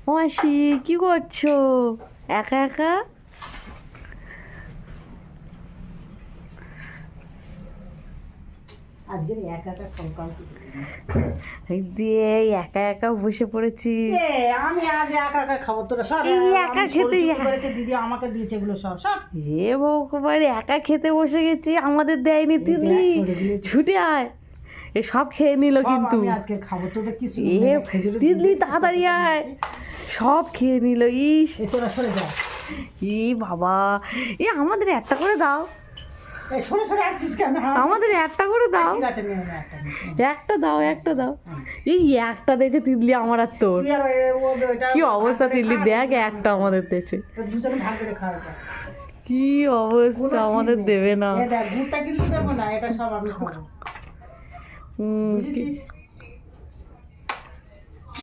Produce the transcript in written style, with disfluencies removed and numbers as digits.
মাসি কি করছো একা একা? আজকে একা একা খাওয়া দিয়ে একা একা বসে পড়েছি। আমি আজ একা একা খাবো, তোরা সব এই একা খেতে করেছে দিদি আমাকে দিয়েছে এগুলো সব সব। হে ভগবান, একা খেতে বসে গেছি, আমাদের দেয়নি। তিতলি ছুটে আয়, এ সব খেয়ে নিল কিন্তু। আজকে খাবো তোদের কিছু। তিতলি তাড়াতাড়ি আয়, সব খেয়ে নিল। ইস তোরা সরে যা। ই বাবা, এ আমাদের একটা করে দাও। সরে সরে আসছিস কেন? আমাদের একটা করে দাও। ঠিক আছে, একটা দাও, একটা দাও। এই একটা দিয়েছে তিতলি আমার আর তোর। কি অবস্থা তিতলি, দেখ একটা আমাদের দিয়েছে। দুজনে ভাগ করে খাওয়া। কি অবস্থা, আমাদের দেবে না। গুড়টা কিন্তু দেবো না, এটা সব আমি খাবো। হুম।